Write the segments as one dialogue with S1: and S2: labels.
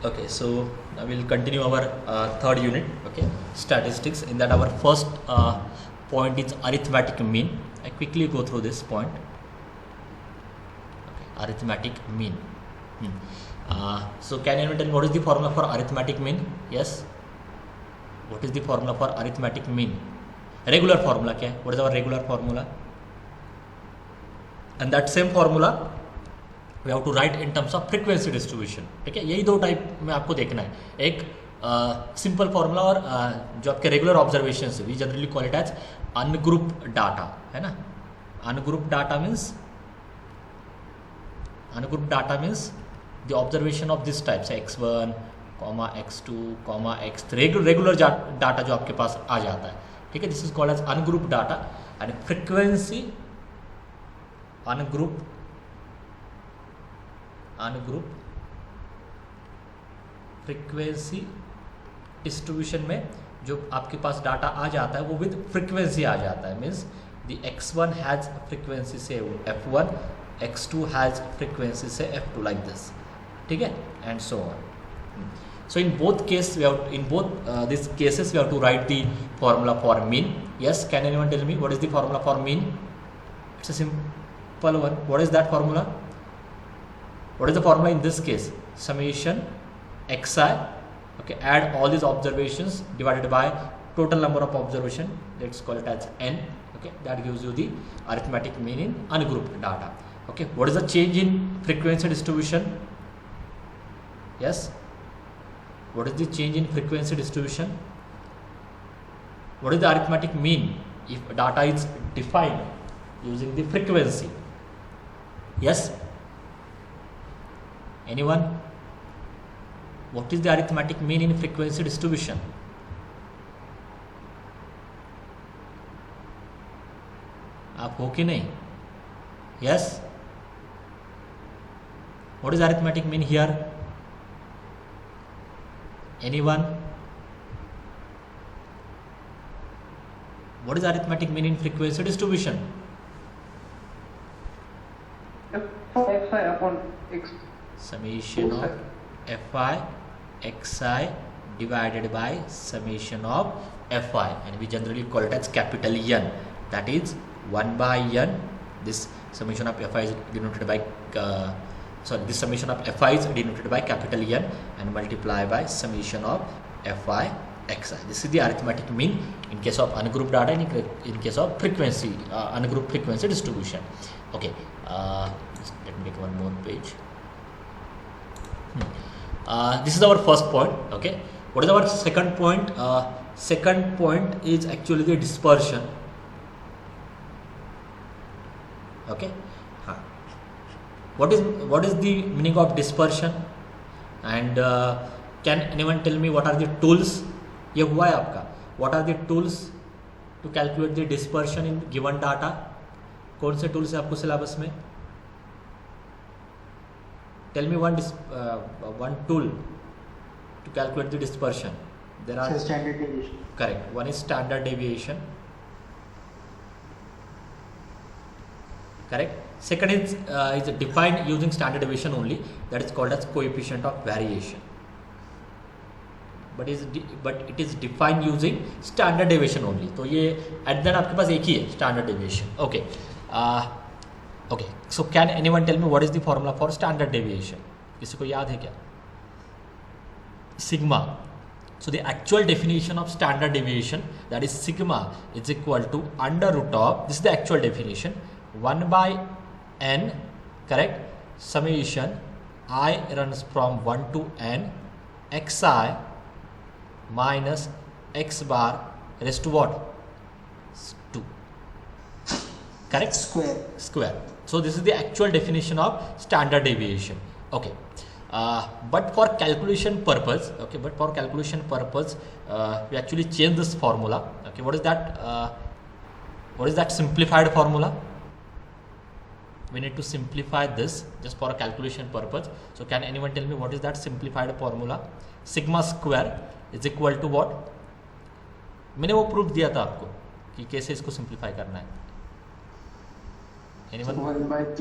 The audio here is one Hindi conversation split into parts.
S1: Okay, so now we'll continue our third unit, okay, statistics. In that, our first point is arithmetic mean. I quickly go through this point. Okay, arithmetic mean. So can anyone tell me what is the formula for arithmetic mean? Yes. What is the formula for arithmetic mean? Regular formula क्या है? What is our regular formula? And that same formula we have to write in terms of frequency distribution. ठीक है, यही दो टाइप में आपको देखना है. एक सिंपल फॉर्मूला और जो आपके रेगुलर ऑब्जर्वेशन है, we generally call it as ungroup data, है ना. Ungroup data means the observation of this types x1, x2, x3, regular data जो आपके पास आ जाता है. ठीक है, this is called as ungroup data. And frequency ungroup frequency distribution में जो आपके पास डाटा आ जाता है वो विद फ्रीक्वेंसी आ जाता है. Means the x1 has frequency से f1, x2 हैज फ्रीक्वेंसी से f2, लाइक दिस. ठीक है, and so on. So in both cases we have these cases we have to write the formula for mean. Yes, can anyone tell me what is the formula for mean? It's a simple one. What is that formula? What is the formula in this case? Summation xi, okay, add all these observations divided by total number of observation, let's call it as n. Okay, that gives you the arithmetic mean in ungrouped data. Okay, what is the change in frequency distribution? Yes, what is the change in frequency distribution? What is the arithmetic mean if data is defined using the frequency? Yes, anyone? What is the arithmetic mean in frequency distribution? आप हो कि नहीं? Yes, what is arithmetic mean here? Anyone? What is arithmetic mean in frequency distribution?
S2: Fi upon x.
S1: Summation of fi xi divided by summation of fi, and we generally call it as capital N. That is 1 by n. This summation of fi is denoted by this summation of fi is denoted by capital N and multiply by summation of fi xi. This is the arithmetic mean in case of ungrouped data and in case of frequency ungrouped frequency distribution. Okay, let me make one more page. This is our first point. Okay, what is our second point? Second point is actually the dispersion. Okay, what is the meaning of dispersion? And can anyone tell me what are the tools? ये हुआ है आपका. What are the tools to calculate the dispersion in given data? कौन से tools है आपको syllabus में? Tell me one tool to calculate the dispersion. There are
S2: standard deviation.
S1: Correct. One is standard deviation. Correct. Second is defined using standard deviation only. That is called as coefficient of variation. But it is defined using standard deviation only. तो ये at the end आपके पास एक ही है, standard deviation. Okay. Okay, so can anyone tell me what is the formula for standard deviation? किसी को याद है क्या? Sigma. So the actual definition of standard deviation, that is sigma, is equal to under root of, this is the actual definition, 1 by n, correct, summation I runs from 1 to n xi minus x bar raised to what? 2. Correct? Square. So this is the actual definition of standard deviation. Okay, but for calculation purpose, we actually change this formula. Okay, what is that simplified formula? We need to simplify this just for a calculation purpose. So can anyone tell me what is that simplified formula? Sigma square is equal to what? मैंने वो प्रूफ दिया था आपको कि कैसे इसको सिंप्लीफाई करना है. Anyone?
S2: 1 by k.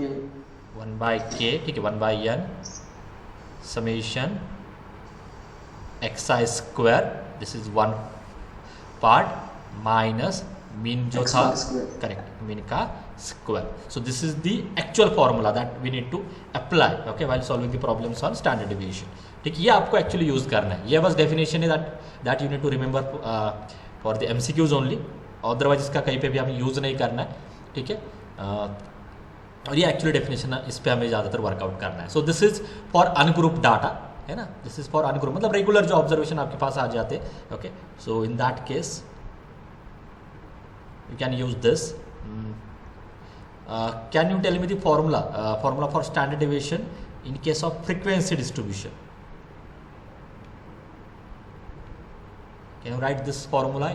S1: 1 by k, ठीक है, 1 by n summation xi square, this is one part minus mean जो था, करेक्ट, मीन का square. So this is the actual formula that we need to apply, okay, while solving the problems on standard deviation. ठीक, ये आपको एक्चुअली यूज करना है. ये बस डेफिनेशन है that you need to remember for the MCQs only, otherwise इसका कहीं पे भी हमें यूज नहीं करना है. ठीक है, और ये एक्चुअली डेफिनेशन है, इस पे हमें ज़्यादातर वर्कआउट करना है. So this is for ungroup data, है ना, दिस इज फॉर अनग्रुप, मतलब रेगुलर जो ऑब्जर्वेशन आपके पास आ जाते हैं. Okay, so in that case you can use this. Can you tell me the formula for standard deviation in case of frequency distribution? Can you write this formula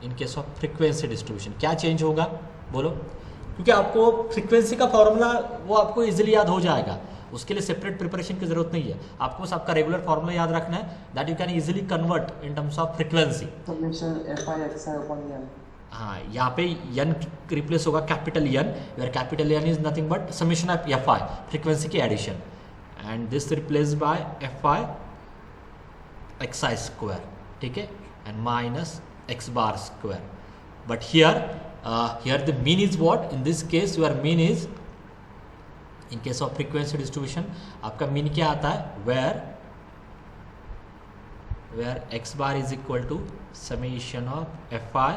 S1: in case of frequency distribution? क्या चेंज होगा बोलो, क्योंकि आपको फ्रीक्वेंसी का फॉर्मूला वो आपको इजीली याद हो जाएगा, उसके लिए सेपरेट प्रिपरेशन की जरूरत नहीं है. आपको बस आपका रेगुलर फॉर्मूला याद रखना है that you can easily convert in terms of frequency. हाँ, यहाँ पे n रिप्लेस होगा capital N, where capital N is nothing but summation of Fi, frequency की addition, and this replace by Fi xi square. ठीक है, and minus x bar square. But here the mean is what, in this case your mean is, in case of frequency distribution आपका मीन क्या आता है, where x bar is equal to summation of Fi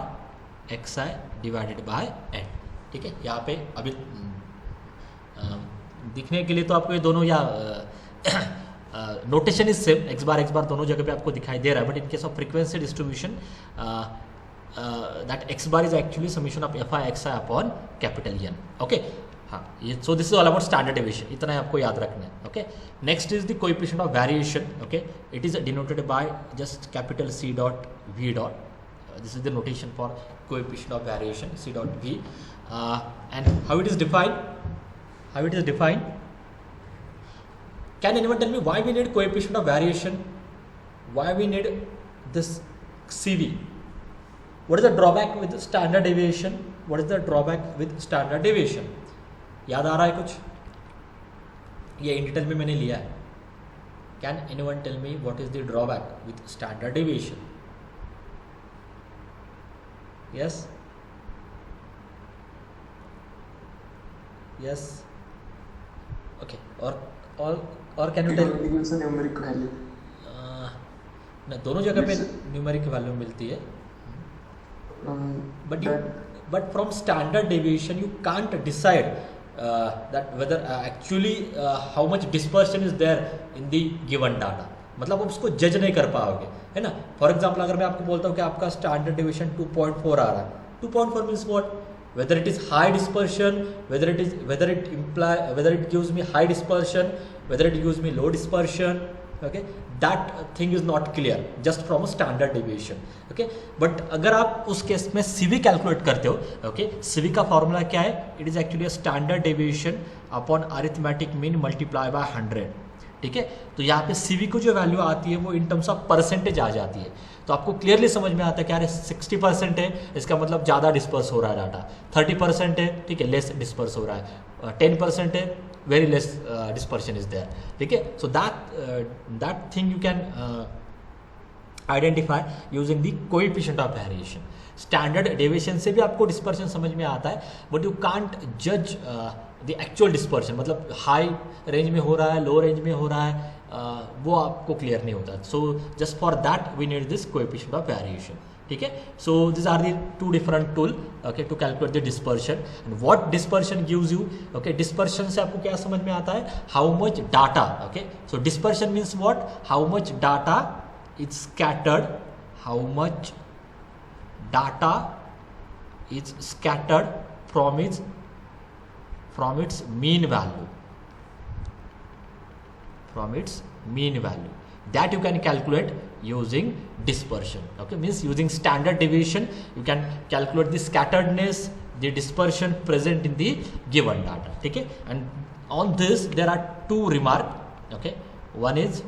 S1: xi divided by n. ठीक है, यहाँ पे अभी दिखने के लिए तो आपको ये दोनों या नोटेशन इज सेम, x बार दोनों जगह पे आपको दिखाई दे रहा है, but in case of frequency distribution that x bar is actually summation of Fi xi upon capital N. Okay, हाँ, ये सो this is all about standard deviation, इतना ही आपको याद रखना है. Okay, next is the coefficient of variation. Okay, it is denoted by just capital C dot V dot. This is the notation for coefficient of variation, C dot V, and how it is defined. Can anyone tell me why we need coefficient of variation, why we need this CV? What is the drawback with standard deviation? याद आ रहा है कुछ? ये इन डिटेल में मैंने लिया है. Can anyone tell me what is the drawback with standard deviation? Yes. Okay. Or can you tell?
S2: Numeric value.
S1: ना, दोनों जगह पे न्यूमेरिक वैल्यू मिलती है. But from standard deviation you can't decide that whether actually how much dispersion is there in the given data. मतलब आप उसको जज नहीं कर पाओगे, है ना. फॉर एग्जाम्पल अगर मैं आपको बोलता हूँ कि आपका स्टैंडर्ड डेविएशन 2.4 आ रहा है, 2.4 means what, whether it is high dispersion, whether it gives me high dispersion, whether it gives me low dispersion, okay, that thing is not clear just from a standard deviation. okay, but अगर आप उस केस में CV कैलकुलेट करते हो, okay, CV का फॉर्मूला क्या है, it is actually a standard deviation upon arithmetic mean multiply by 100. ठीक है, तो यहाँ पे CV को जो वैल्यू आती है वो इन टर्म्स ऑफ परसेंटेज आ जाती है. तो आपको क्लियरली समझ में आता है कि यार 60% है, इसका मतलब ज़्यादा डिस्पर्स हो रहा है डाटा. 30% है, ठीक है, लेस डिस्पर्स हो रहा है. 10% है, very less dispersion is there. ठीक है, so that thing you can identify using the coefficient of variation. Standard deviation से भी आपको डिस्पर्शन समझ में आता है, बट यू कांट जज द एक्चुअल डिस्पर्शन, मतलब हाई रेंज में हो रहा है, लो रेंज में हो रहा है, वो आपको क्लियर नहीं होता. So just for that we need this coefficient of variation. ठीक है, so this are the two different tool, okay, to calculate the dispersion. And what dispersion gives you, okay, dispersion से आपको क्या समझ में आता है, how much data. Okay, so dispersion means what, how much data is scattered, how much data is scattered from its mean value, that you can calculate using dispersion. Okay, means using standard deviation you can calculate the scatteredness, the dispersion present in the given data. ठीक है, and on this there are two remarks. Okay, one is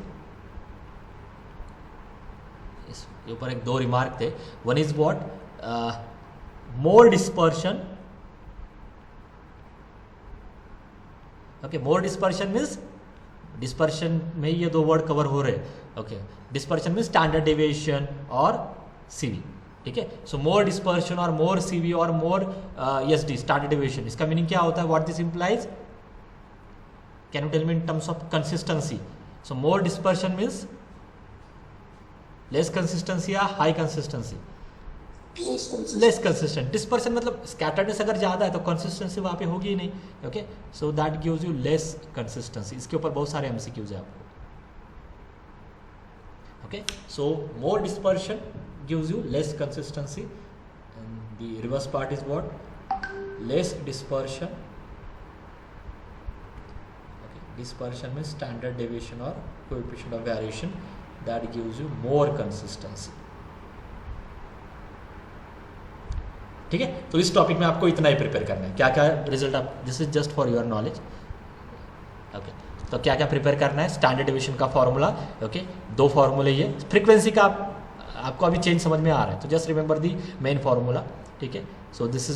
S1: इसके ऊपर एक दो रिमार्क थे. one is what, more dispersion. Okay, more dispersion means dispersion में ये दो वर्ड कवर हो रहे, ओके। डिस्पर्शन में स्टैंडर्ड डेविएशन और सीवी, ठीक है। सो मोर डिस्पर्शन और मोर सीवी और मोर एसडी स्टैंडर्ड डेविएशन, इसका मीनिंग क्या होता है, what this implies, can you tell me in terms of consistency. So more dispersion means less consistency या high consistency, less consistent. Dispersion मतलब स्कैटर्डनेस अगर ज़्यादा है तो कंसिस्टेंसी वहाँ पे होगी ही नहीं, okay. So that gives you less consistency. इसके ऊपर बहुत सारे एमसीक्यूज है आपको, okay. So more dispersion gives you less consistency and the reverse part is what, less dispersion, okay. Dispersion में स्टैंडर्ड डेविएशन और coefficient of variation, that gives you more consistency, ठीक है। तो इस टॉपिक में आपको इतना ही प्रिपेयर करना है। क्या क्या रिजल्ट आप, this is just for your knowledge, okay. तो क्या क्या प्रिपेयर करना है, स्टैंडर्ड डेविएशन का फॉर्मूला, ओके। दो फॉर्मूले ये, फ्रीक्वेंसी का आपको अभी चेंज समझ में आ रहा है तो just remember the main formula, ठीक है। So this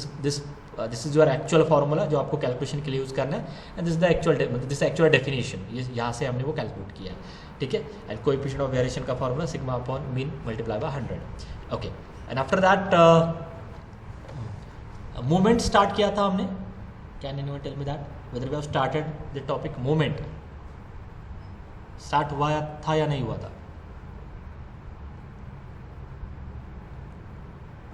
S1: is your actual formula जो आपको कैलकुलेशन के लिए यूज़ करना है, and this the actual definition, ये यहाँ से हमने वो कैलकुलेट किया है, ठीक है। एंड कोएफिशिएंट ऑफ वेरिएशन का formula sigma upon mean multiply by 100, okay. And after that movement start किया था हमने, can anyone tell me that whether we have started the topic movement, start हुआ था या नहीं हुआ था?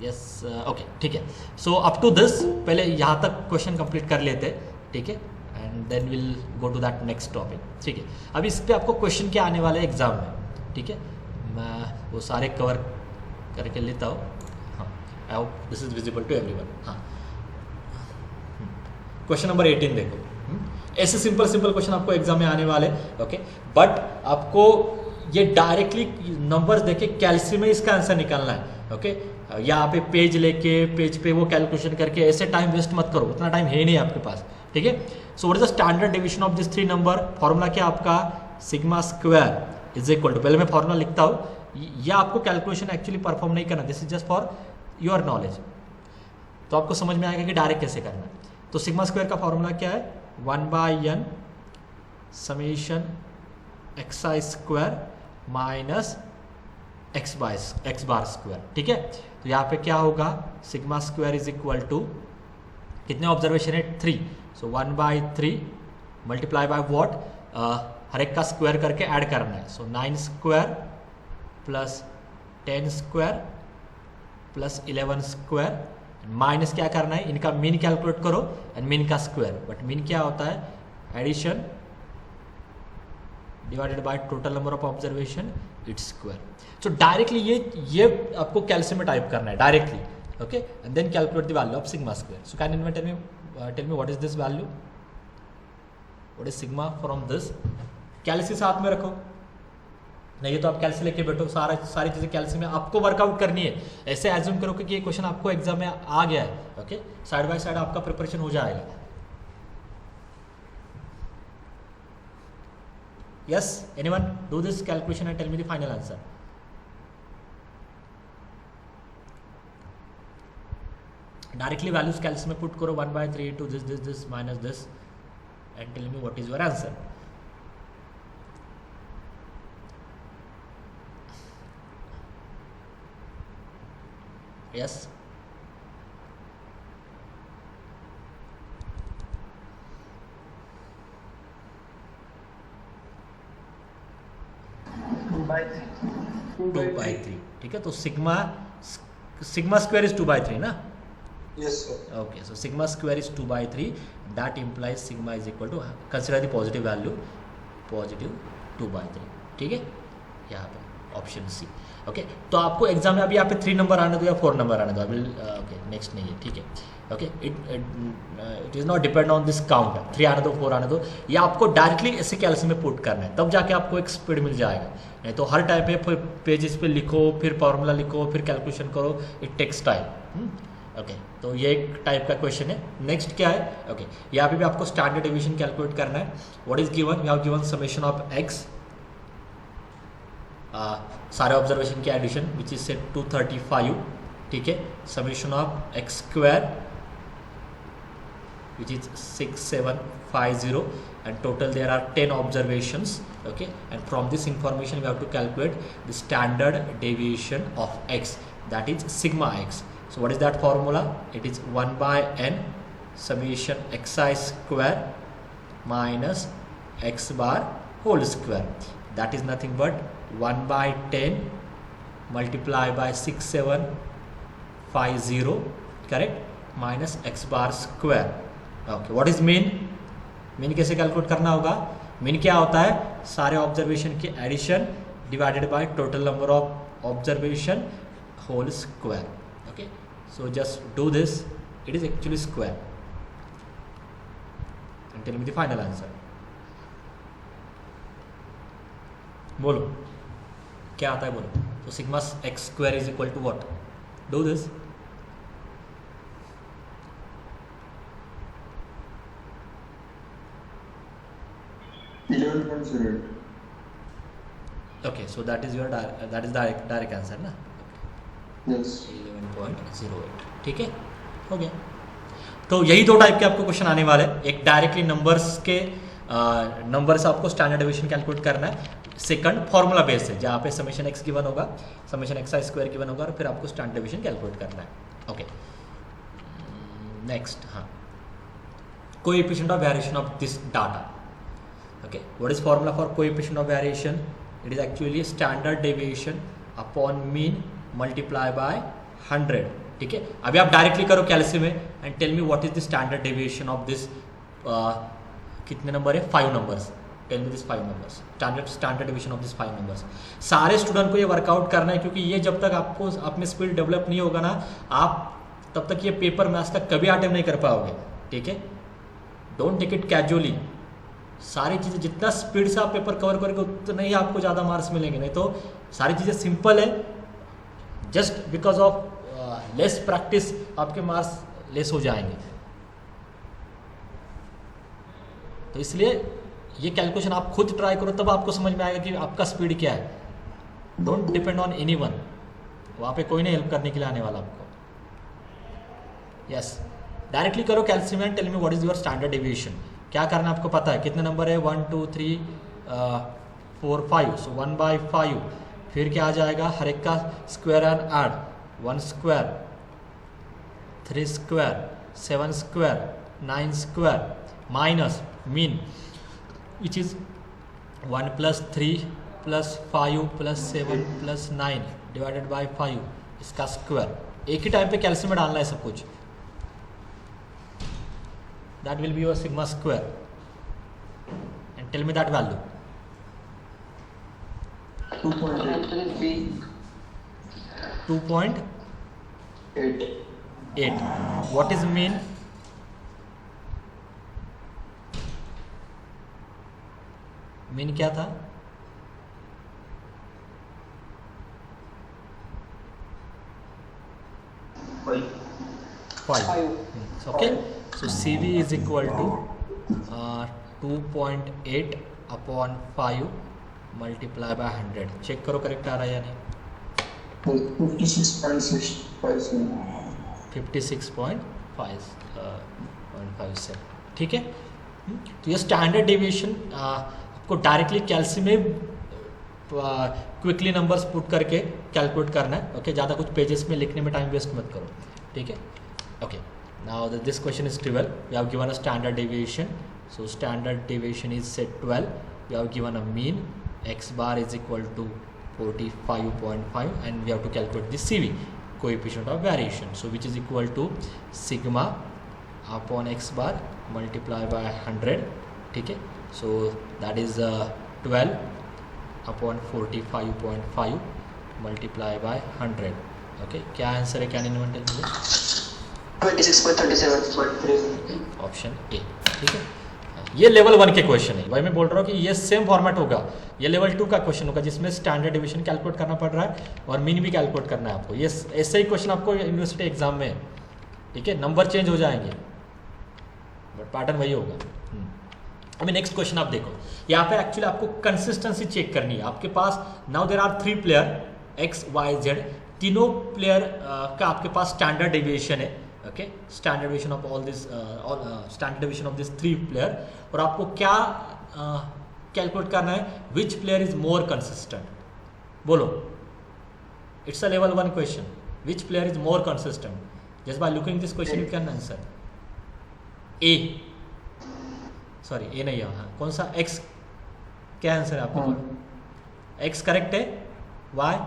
S1: यस, ओके, ठीक है। सो अप टू दिस पहले यहाँ तक क्वेश्चन कंप्लीट कर लेते, ठीक है, and then will go to that next topic, ठीक है। अभी इस पे आपको क्वेश्चन क्या आने वाले एग्जाम में, ठीक है। मैं वो सारे कवर करके लेता हूँ, हाँ, I hope this is visible to everyone. हाँ, क्वेश्चन नंबर 18 देखो, ऐसे सिंपल क्वेश्चन आपको एग्जाम में आने वाले, ओके। बट आपको ये डायरेक्टली नंबर्स देके कैलसी में इसका आंसर निकालना है, ओके। यहाँ पे पेज लेके पेज पे वो कैलकुलेशन करके ऐसे टाइम वेस्ट मत करो, उतना टाइम है नहीं आपके पास, ठीक है। So what is the standard division of this 3 number, formula क्या आपका, sigma square is equal to, पहले मैं फॉर्मूला लिखता हूँ, यह आपको कैलकुलेशन एक्चुअली परफॉर्म नहीं करना, this is just for your knowledge, तो आपको समझ में आएगा कि डायरेक्ट कैसे करना है। तो सिग्मा स्क्वायर का फॉर्मूला क्या है, 1/n summation xi square minus x bar square, ठीक है। तो यहाँ पे क्या होगा, sigma square is equal to, कितने ऑब्जर्वेशन है, 3, सो 1/3 मल्टीप्लाई बाय व्हाट, हर एक का स्क्वायर करके ऐड करना है, so 9 square plus 10 square plus 11 square, minus क्या करना है, इनका मीन कैलकुलेट करो एंड मीन का स्क्वायर, बट मीन क्या होता है, addition divided by total number of observation its square. So directly ये आपको कैल्शियम में टाइप करना है directly, okay, and then calculate the value of sigma square. So can you tell me what is this value, what is sigma from this, calci साथ में रखो, नहीं तो आप कैल्सी लेके बैठो, सारी चीज़ें कैल्सी में आपको वर्कआउट करनी है, ऐसे एज्यूम करो कि ये क्वेश्चन आपको एग्जाम में आ गया है, ओके। साइड बाय साइड आपका प्रिपरेशन हो जाएगा। Yes, anyone do this calculation and tell me the final answer. Directly values calci में पुट करो, 1/3 into this minus this and tell me what is your answer. Yes,
S2: Two
S1: 2/3, ठीक है। तो सिग्मा स्क्वायर इज 2/3 ना,
S2: Yes, sir.
S1: Okay. So sigma square is 2/3, that implies sigma is equal to, consider the positive value, positive 2/3, ठीक है, यहाँ पे ऑप्शन सी, ओके। तो आपको एग्जाम में अभी यहाँ पे 3 नंबर आने दो या 4 नंबर आने दो, अभी ओके, नेक्स्ट नहीं है, ठीक है, okay. It is not depend on this count, 3 आने दो 4 आने दो, या आपको डायरेक्टली ऐसे कैल्सी में पुट करना है, तब जाके आपको एक स्पीड मिल जाएगा, नहीं तो हर टाइम पे पेजेस पे लिखो, फिर फॉर्मूला लिखो, फिर कैलकुलेशन करो, इट टेक्स टाइम, ओके। तो ये एक टाइप का क्वेश्चन है। नेक्स्ट क्या है, ओके, यहाँ पे भी आपको स्टैंडर्ड डेविएशन कैलकुलेट करना है। What is given, you have given summation of x, सारे ऑब्जर्वेशन के एडिशन विच इज सेट 235, ठीक है, summation of x square which is 6750, and total there are 10 observations. Okay, and from this information we have to calculate the standard deviation of x, that is sigma x. So what is that formula? It is 1 by n summation xi square minus x bar whole square. That is nothing but 1 by 10 multiply by 6750, correct, minus x bar square. Okay, what is mean? Mean कैसे कैलकुलेट करना होगा? मीन क्या होता है? सारे ऑब्जर्वेशन की addition divided by total number of observation whole square. Okay, so just do this, it is actually square and tell me the final answer. बोलो क्या आता है, बोलो. तो sigma x square is equal to what? Do this. Okay, so that is your direct answer ना?
S2: Yes.
S1: 11.08. ठीक है, हो गया. तो यही दो टाइप के आपको क्वेश्चन आने वाले हैं. एक डायरेक्टली नंबर्स के नंबर से आपको स्टैंडर्ड डेविएशन कैलकुलेट करना है. सेकंड फॉर्मूला बेस है, जहाँ पे समेशन एक्स गिवन होगा, summation X I square given होगा, और फिर आपको स्टैंडर्ड डेविएशन कैलकुलेट करना है. Okay, next. हाँ, coefficient of variation of this data. Okay, what is formula for coefficient of variation? It is actually standard deviation upon mean multiply by 100. ठीक है, अभी आप डायरेक्टली करो कैलसी में and tell me what is the standard deviation of this. कितने नंबर है? 5 numbers. Tell me this 5 numbers, standard deviation of this 5 numbers. सारे स्टूडेंट को ये वर्कआउट करना है, क्योंकि ये जब तक आपको आप में स्किल डेवलप नहीं होगा ना, आप तब तक ये पेपर मैथ्स का कभी अटेम्प्ट नहीं कर पाओगे. ठीक है, डोंट टेक इट कैजुअली. सारी चीज़ें जितना स्पीड से आप पेपर कवर करोगे उतना ही आपको ज़्यादा मार्क्स मिलेंगे. नहीं तो सारी चीज़ें सिंपल है, just because of less practice आपके मार्क्स लेस हो जाएंगे. तो इसलिए ये कैलकुलेशन आप खुद ट्राई करो, तब आपको समझ में आएगा कि आपका स्पीड क्या है. डोंट डिपेंड ऑन एनीवन, वहाँ पे कोई नहीं हेल्प करने के लिए आने वाला आपको. यस, डायरेक्टली करो calculation and tell me what is your standard deviation. क्या करना आपको पता है? कितने नंबर है? 1 2 3 4 5. सो 1 बाई 5. फिर क्या आ जाएगा? हर एक का square and add. 1 square, 3 square, 7 square, 9 square minus mean which is 1 plus 3 plus 5 plus 7 plus 9 divided by 5, इसका स्क्वायर. एक ही टाइम पे कैल्शियम में डालना है सब कुछ. That will be your sigma square, and tell me that value. 2.8. What is mean? Mean क्या था? 5. Okay. So CV is equal to 2.8 upon 5 multiply by 100. Check करो करेक्ट आ रहा है या नहीं. 56.57. ठीक है. तो ये स्टैंडर्ड डेविएशन आपको डायरेक्टली कैल्सी में क्विकली नंबर्स पुट करके कैलकुलेट करना है. ओके, ज़्यादा कुछ पेजेस में लिखने में टाइम वेस्ट मत करो. ठीक है. Okay, now this question is 12. We have given a standard deviation, so standard deviation is set 12. We have given a mean x bar is equal to 45.5, and we have to calculate the CV, coefficient of variation, so which is equal to sigma upon x bar multiply by 100. ठीक है, so that is 12 upon 45.5 multiply by 100. Okay, क्या आंसर है? Can anyone tell me?
S2: 26.37.
S1: Option A. ठीक है, ये लेवल 1 के क्वेश्चन है भाई. मैं बोल रहा हूँ कि ये सेम फॉर्मेट होगा. ये लेवल 2 का क्वेश्चन होगा, जिसमें स्टैंडर्ड डेविएशन कैलकुलेट करना पड़ रहा है और मीन भी कैलकुलेट करना है आपको. ये ऐसे ही क्वेश्चन आपको यूनिवर्सिटी एग्जाम में. ठीक है, नंबर चेंज हो जाएंगे बट पैटर्न वही होगा. अभी नेक्स्ट क्वेश्चन आप देखो. यहाँ पे एक्चुअली आपको कंसिस्टेंसी चेक करनी है. आपके पास now there are 3 player x y z. तीनों प्लेयर का आपके पास स्टैंडर्ड डेविएशन है. Okay, standard deviation of all this standard deviation of this 3 player, और आपको क्या कैलकुलेट करना है, which player is more consistent, बोलो, its a level 1 question, which player is more consistent, just by looking this question you can answer. A, sorry A नहीं है, हाँ कौन सा, एक्स, क्या आंसर है आपको, एक्स करेक्ट है, Y,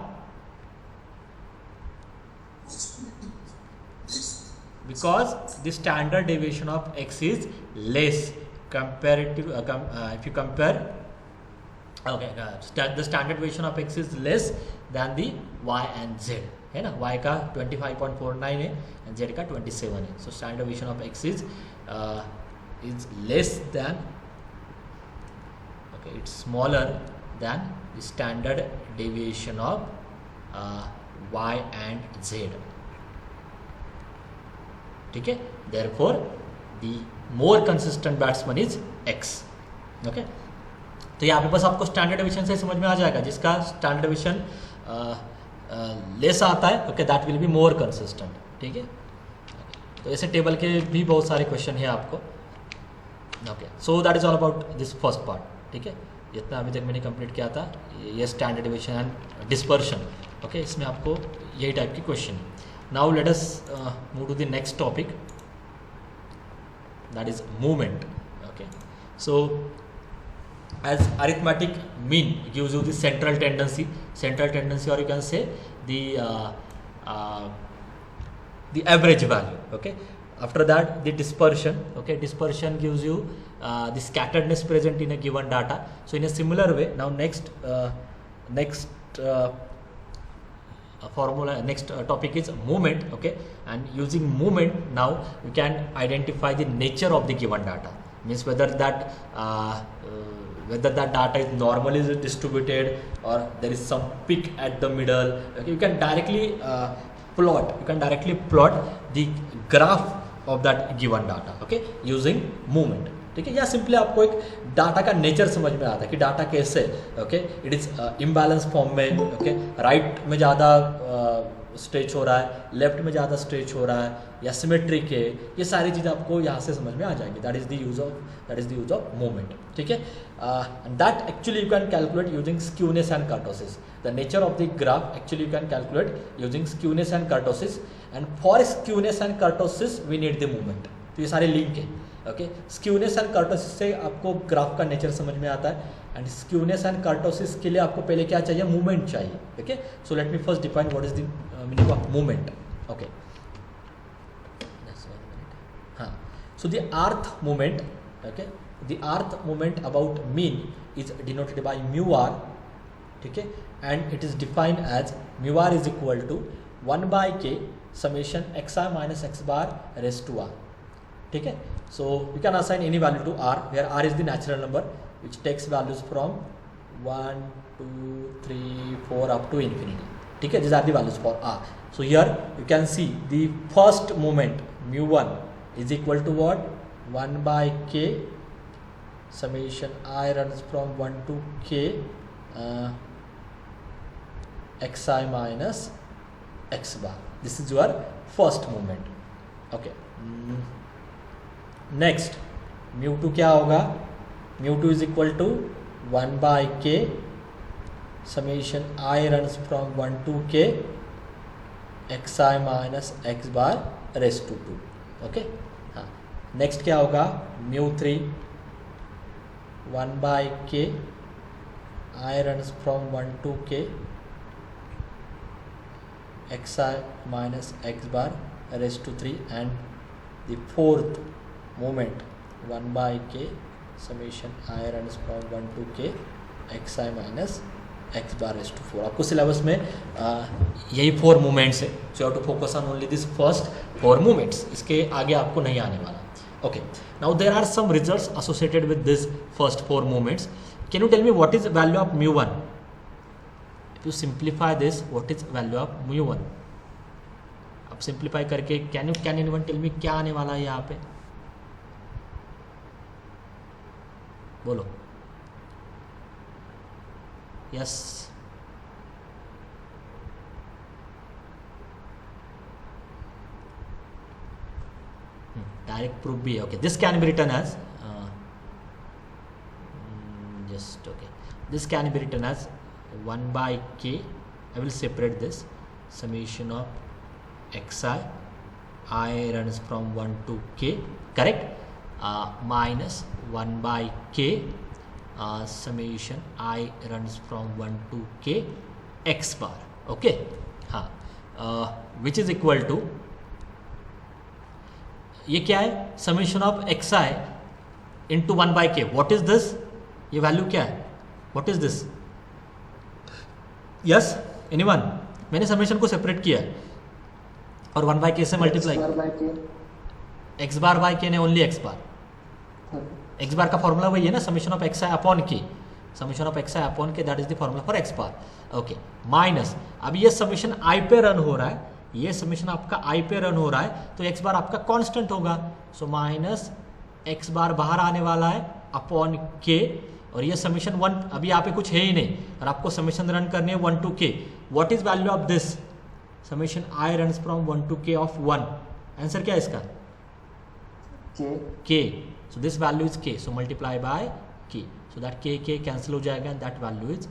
S1: because the standard deviation of x is less comparative if you compare, okay, the standard deviation of x is less than the y and z, है ना, y का 25.49 है and z का 27 है, so standard deviation of x is less than, okay, it's smaller than the standard deviation of y and z, ठीक है, therefore the more consistent batsman is x, okay. तो यहाँ पे बस आपको स्टैंडर्ड डेविएशन से समझ में आ जाएगा, जिसका स्टैंडर्ड डेविएशन लेस आता है, okay, that will be more consistent, ठीक है। तो ऐसे टेबल के भी बहुत सारे क्वेश्चन हैं आपको, okay. So that is all about this first part, ठीक है, जितना अभी तक मैंने कंप्लीट किया था, ये standard deviation and dispersion, okay, इसमें आपको यही टाइप की क्वेश्चन है। Now let us move to the next topic, that is movement, okay. So as arithmetic mean gives you the central tendency, or you can say the average value, okay. After that the dispersion, okay, dispersion gives you the scatteredness present in a given data. So in a similar way, now next formula, next topic is movement, okay, and using movement now you can identify the nature of the given data, means whether that data is normally distributed or there is some peak at the middle, okay. You can directly plot the graph of that given data, okay, using movement, ठीक है। या सिंपली आपको एक डाटा का नेचर समझ में आता है कि डाटा कैसे, okay, it is imbalance form में, ओके, राइट में ज़्यादा स्ट्रेच हो रहा है, लेफ्ट में ज़्यादा स्ट्रेच हो रहा है, या सिमेट्रिक है, ये सारी चीज़ें आपको यहाँ से समझ में आ जाएंगी। That is the use of movement, ठीक है। That actually you can calculate using skewness and kurtosis, the nature of the graph actually you can calculate using skewness and kurtosis, and for skewness and kurtosis we need the movement. तो ये सारे लिंक है, ओके। स्क्यूनेस एंड कर्टोसिस से आपको ग्राफ का नेचर समझ में आता है, एंड स्क्यूनेस एंड कर्टोसिस के लिए आपको पहले क्या चाहिए, मूवमेंट चाहिए, okay. So let me first define what is the meaning of movement, okay. हाँ, so the rth movement, okay, the rth movement about mean is denoted by mu r, ठीक है, and it is defined as mu r is equal to 1/k summation xi minus x bar raised to r, ठीक है। So you can assign any value to r, where r is the natural number which takes values from 1, 2, 3, 4 up to infinity, ठीक है। These are the values for r. So here you can see the first moment mu1 is equal to what, 1/k summation I runs from 1 to k xi minus x bar. This is your first moment, okay. Next μ2 क्या होगा, μ2 is equal to 1/k summation I runs from 1 to k xi minus x bar raise to 2, okay. हाँ, नेक्स्ट क्या होगा, μ3 1/k I runs from 1 to k xi minus x bar raise to 3, and the fourth moment 1/k summation I runs from 1 to k xi minus x bar raised to 4। आपको सिलेबस में यही 4 मूवमेंट्स है, so you have to focus on only this first 4 movements, इसके आगे आपको नहीं आने वाला, ओके। Now there are some results associated with this first 4 movements. Can you tell me what is value of μ1? If you simplify this, what is value of μ1? अब सिंप्लीफाई करके कैन एनीवन टेल मी क्या आने वाला है यहाँ पे, बोलो। यस, डायरेक्ट प्रूफ भी है. Okay, this can be written as just okay, this can be written as 1 by k. I will separate this summation of xi, I runs from 1 to k, correct, minus 1 by k summation I runs from 1 to k x bar. Okay, which is equal to, ये क्या है, summation of xi into 1 by k. What is this? ये वैल्यू क्या है? What is this? Yes, anyone? मैंने समेशन को सेपरेट किया है और 1 बाय के से multiply, x bar by K ने only X bar. X bar का फॉर्मूला वही है ना, summation of X I upon K, summation of X I upon K, that is the formula for X bar. Okay, minus, अब ये समेशन आई पे रन हो रहा है, ये समेशन आपका आई पे रन हो रहा है, तो एक्स बार आपका कांस्टेंट होगा. सो माइनस एक्स बार बाहर आने वाला है अपॉन के, और ये समेशन 1, अभी यहाँ पे कुछ है ही नहीं और आपको समेशन रन करनी है 1 to k. What is value of this? Summation I runs from 1 to k of 1. Answer क्या है इसका? k. So this value is k, so multiply by k, so that k cancel हो जाएगा and that value is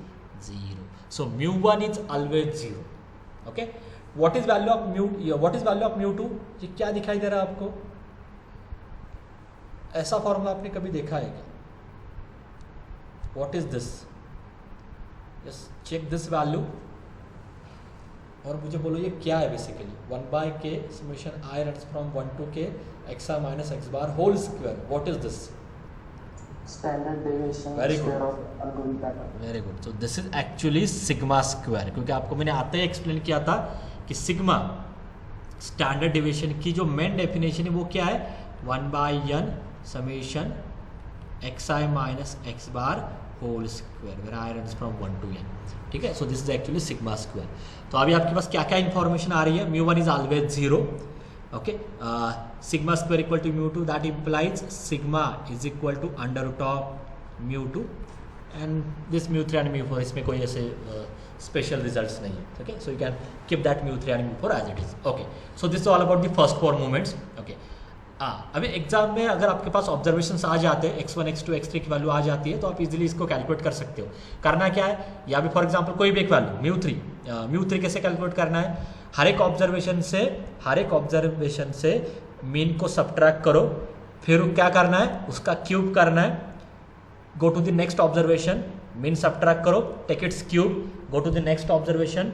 S1: 0. So μ1 is always 0. Okay, what is value of μ2? ये क्या दिखाई दे रहा है आपको? ऐसा फॉर्मूला आपने कभी देखा है क्या? What is this? Just check this value और मुझे बोलो ये क्या है basically. 1 by k summation I runs from 1 to k xi minus x bar whole square. What is this?
S2: Standard deviation
S1: Very
S2: square
S1: good.
S2: of algorithm pattern.
S1: Very good. So this is actually sigma square, क्योंकि आपको मैंने आते ही एक्सप्लेन किया था कि सिग्मा स्टैंडर्ड डेविएशन की जो मेन डेफिनेशन है वो क्या है? 1 by n summation xi minus x bar whole square where I runs from 1 to n. ठीक है, so this is actually sigma square. तो अभी आपके पास क्या क्या इन्फॉर्मेशन आ रही है? μ1 is always 0. Okay, sigma square equal to μ2, that implies sigma is equal to under root of μ2 and this μ3 and μ4. इसमें कोई ऐसे स्पेशल रिजल्ट्स नहीं है. Okay, so you can keep that μ3 and μ4 as it is. Okay, so this is all about the first 4 moments. Okay, अभी एग्जाम में अगर आपके पास ऑब्जर्वेशंस आ जाते हैं, x1 x2 x3 की वैल्यू आ जाती है, तो आप इजीली इसको कैलकुलेट कर सकते हो. करना क्या है, या भी फॉर एग्जांपल कोई भी एक वैल्यू μ3 कैसे कैलकुलेट करना है? हर एक ऑब्जर्वेशन से मीन को सब्ट्रैक्ट करो, फिर क्या करना है, उसका क्यूब करना है. Go to the next observation, mean subtract करो, take its cube. Go to the next observation,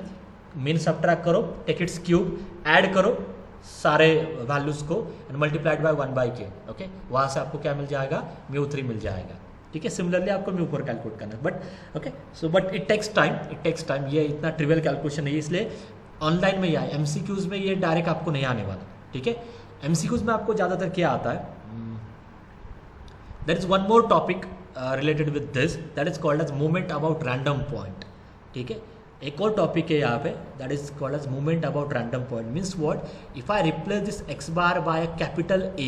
S1: mean subtract करो, टेक इट्स क्यूब. ऐड करो सारे वैल्यूज को and multiplied by 1 by k. Okay, वहाँ से आपको क्या मिल जाएगा? μ3 मिल जाएगा. ठीक है, सिमिलरली आपको μ4 कैलकुलेट करना है. But okay, so but it takes time. ये इतना ट्रिवियल कैलकुलेशन नहीं है, इसलिए ऑनलाइन में ही आए. MCQs में ये डायरेक्ट आपको नहीं आने वाला. ठीक है, MCQs में आपको ज़्यादातर क्या आता है? There is one more topic related with this, that is called as movement about random point. ठीक है, एक और टॉपिक है यहाँ पे, that is called as movement about random point. Means what? If I replace this x bar by a capital A,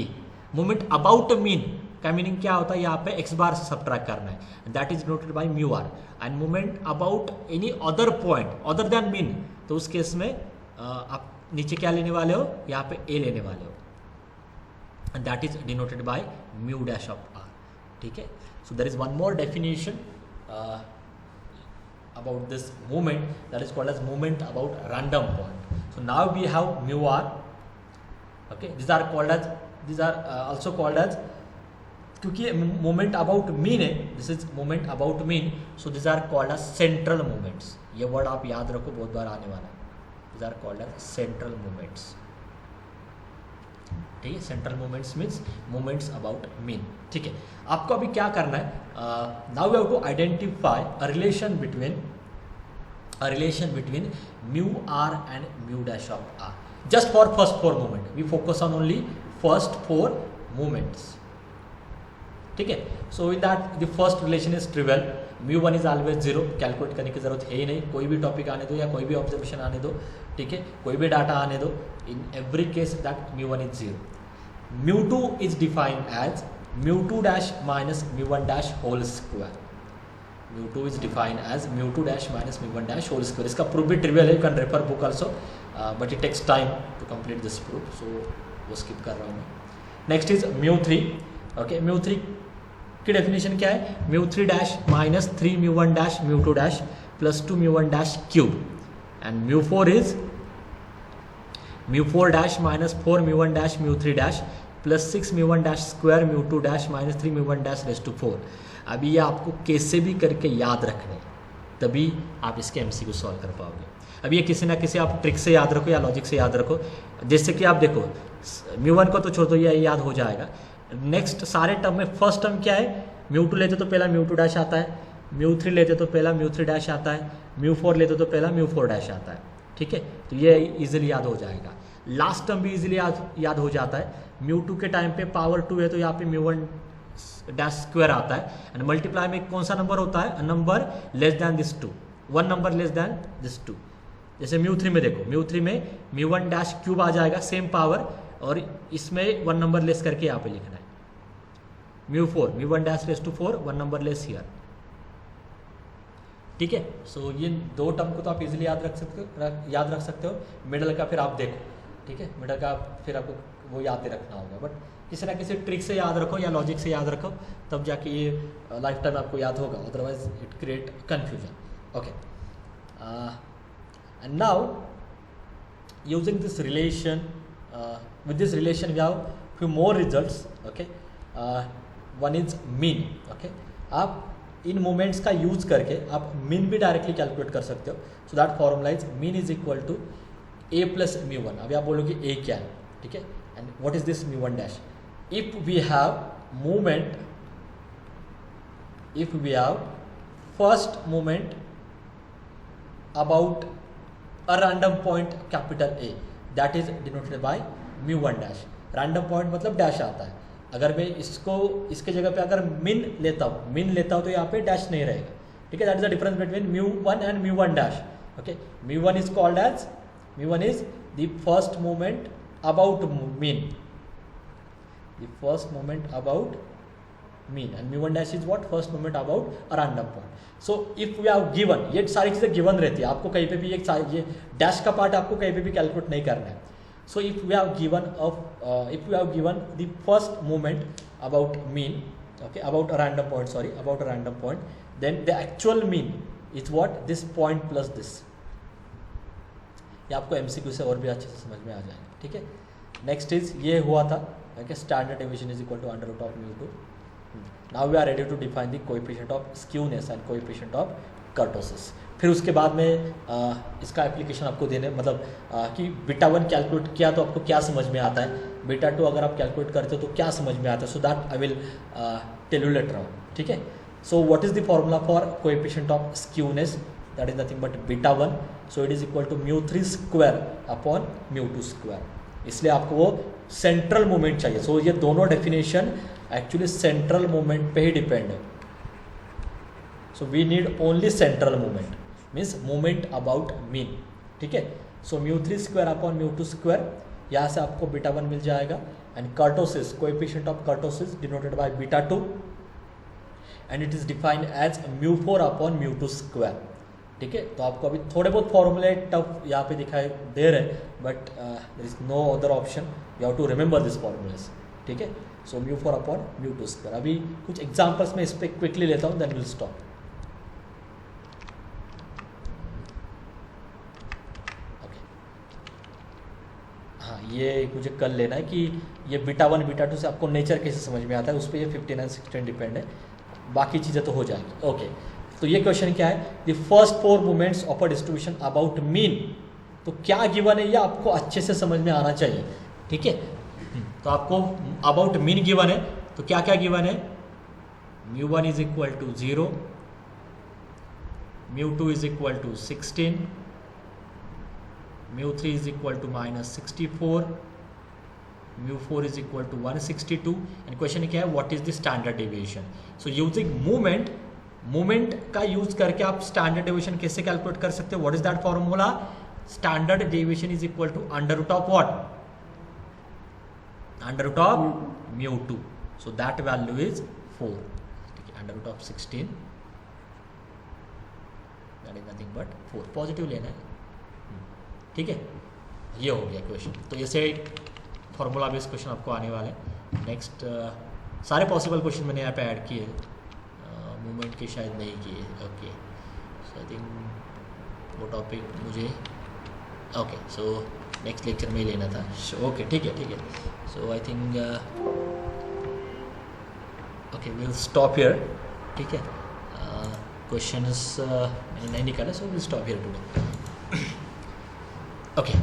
S1: movement about mean का मीनिंग क्या होता है? यहाँ पे एक्स बार से सब्ट्रैक्ट करना है, that is denoted bye μr. And movement about any other point other than mean, तो उस केस में आप नीचे क्या लेने वाले हो? यहाँ पे A लेने वाले हो, and that is denoted by μ dash of r. ठीक है, so there is one more definition about this movement, that is called as movement about random point. So now we have μr. Okay, these are also called as, क्योंकि movement about mean है, this is movement about mean, so these are called as central movements. ये वर्ड आप याद रखो, बहुत बार आने वाला है. These are called as central movements. ठीक है, central movements means movements about mean. ठीक है, आपको अभी क्या करना है? Now we have to identify a relation between μr and μ dash of r. Just for first 4 movement we focus on only first 4 movements. ठीक है, so in that the first relation is trivial. μ1 is always 0, calculate करने की जरूरत है ही नहीं. कोई भी टॉपिक आने दो या कोई भी ऑब्जर्वेशन आने दो, ठीक है, कोई भी डाटा आने दो, in every case that μ1 is 0. μ2 is defined as μ2 dash minus μ1 dash whole square. μ2 is defined as μ2 dash minus μ1 dash whole square. इसका प्रूफ भी ट्रिवियल है, you can refer book also, but it takes time to complete this proof, so वो स्किप कर रहा हूँ मैं. Next is μ3. ओके, μ3 की डेफिनेशन क्या है? μ3 dash minus 3 μ1 dash μ2 dash plus 2 μ1 dash cube, and μ4 is μ4 dash minus 4 μ1 dash μ3 dash plus 6 μ1 dash square μ2 dash minus 3 μ1 dash raise to 4. अभी ये आपको कैसे भी करके याद रखने, तभी आप इसके एमसीक्यू सॉल्व कर पाओगे. अब ये किसी ना किसी आप ट्रिक से याद रखो या लॉजिक से याद रखो. जैसे कि आप देखो μ1 को तो छोड़ दो, ये याद हो जाएगा. नेक्स्ट सारे टर्म में फर्स्ट टर्म क्या है? μ2 लेते तो पहला μ2 डैश आता है, μ3 लेते तो पहला μ3 डैश आता है, μ4 लेते तो पहला μ4 डैश आता है. ठीक है, तो ये इजीली याद हो जाएगा. लास्ट टर्म भी इजीली याद हो जाता है. μ2 के टाइम पे पावर 2 है तो यहाँ पे μ1 डैश स्क्वायर आता है, एंड मल्टीप्लाई में कौन सा नंबर होता है? Number less than this 2, one number less than this 2. जैसे μ3 में देखो, μ3 में μ1 डैश क्यूब आ जाएगा, सेम पावर, और इसमें वन नंबर लेस करके यहाँ पे लिखना है. μ4 μ1 dash raise to 4, one number less here. ठीक है, सो ये दो टर्म को तो आप इजीली याद रख सकते हो. मिडल का फिर आप देखो. ठीक है, मिडल का फिर आपको वो याद ही रखना होगा, बट किसी ना किसी ट्रिक से याद रखो या लॉजिक से याद रखो, तब जाके ये लाइफ टाइम आपको याद होगा, otherwise it create confusion. Okay, and now using this relation, with this relation we have few more results. Okay, one is mean. Okay, आप इन मोमेंट्स का यूज करके आप मीन भी डायरेक्टली कैलकुलेट कर सकते हो. So that formula is mean is equal to a plus μ1. अभी आप बोलोगे a क्या है? ठीक है, and what is this μ1 dash? If we have movement, if we have first movement about a random point capital A, that is denoted by μ1 dash. Random point मतलब डैश आता है. अगर मैं इसको इसके जगह पे अगर मिन लेता हूँ तो यहाँ पे डैश नहीं रहेगा. ठीक है, that is the difference between μ1 and μ1 dash. Okay, μ1 is called as, μ1 is the first movement about mean, the first movement about mean, and μ1 dash is what? First movement about a random point. So if we have given, ये सारी चीज़ें गिवन रहती है, आपको कहीं पे भी ये डैश का पार्ट आपको कहीं पे भी कैलकुलेट नहीं करना है. So if we have given the first movement about mean, okay, about a random point, then the actual mean is what? This point plus this. ये आपको एमसीक्यू से और भी अच्छे से समझ में आ जाएगा. ठीक है, नेक्स्ट इज ये हुआ था कि standard deviation is equal to under root of μ2. Now we are ready to define the coefficient of skewness and coefficient of kurtosis. फिर उसके बाद में इसका एप्लीकेशन आपको देने, मतलब कि बीटा 1 कैलकुलेट किया तो आपको क्या समझ में आता है, बीटा 2 अगर आप कैलकुलेट करते हो तो क्या समझ में आता है. So that I will tell you later on. ठीक है, so what is the formula for coefficient of skewness? That is nothing but beta 1. So it is equal to μ3 square upon μ2 square. इसलिए आपको वो सेंट्रल मोमेंट चाहिए. सो ये दोनों डेफिनेशन एक्चुअली सेंट्रल मोमेंट पे ही डिपेंड है. So we need only central moment, means moment about mean. ठीक है, सो μ3 स्क्वायर अपॉन μ2 स्क्वायर, यहाँ से आपको बीटा 1 मिल जाएगा. And kurtosis, coefficient of kurtosis denoted by beta 2, and it is defined as μ4 upon μ2 square. ठीक है, तो आपको अभी थोड़े बहुत फॉर्मूले टफ यहाँ पे दिखाई दे रहे हैं, but there is no other option, you have to remember this formulas. ठीक है, सो μ4 अपॉन μ2 स्क्वायर. अभी कुछ एग्जांपल्स में इस पर क्विकली लेता हूँ, देन विल स्टॉप. ओके, हाँ, ये मुझे कल लेना है कि ये बीटा 1 बीटा 2 से आपको नेचर कैसे समझ में आता है, उस पर ये 15 and 16 डिपेंड है, बाकी चीज़ें तो हो जाएगी. ओके, तो ये क्वेश्चन क्या है? The first 4 movements of a distribution about mean. तो क्या गिवन है ये आपको अच्छे से समझ में आना चाहिए. ठीक है, तो आपको अबाउट मीन गिवन है, तो क्या क्या गिवन है? μ1 is equal to 0, μ2 is equal to 16, μ3 is equal to -64, μ4 is equal to 162. And question क्या है? What is the standard deviation? So using movement का यूज करके आप स्टैंडर्ड डेविएशन कैसे कैलकुलेट कर सकते हो? What is that formula? Standard deviation is equal to under root of what? Under root of μ2. So that value is 4. ठीक है, under root of 16, that is nothing but 4. Positive लेना है. ठीक है, ये हो गया क्वेश्चन. तो ऐसे फॉर्मूला बेस्ड क्वेश्चन आपको आने वाले हैं. नेक्स्ट सारे पॉसिबल क्वेश्चन मैंने यहाँ पे ऐड किए, मूवमेंट के शायद नहीं किए। ओके, सो आई थिंक वो टॉपिक मुझे ओके, सो नेक्स्ट लेक्चर में ही लेना था। ओके ठीक है, so I think okay will stop here. ठीक है, क्वेश्चंस मैंने नहीं निकाला, so will stop here today. Okay.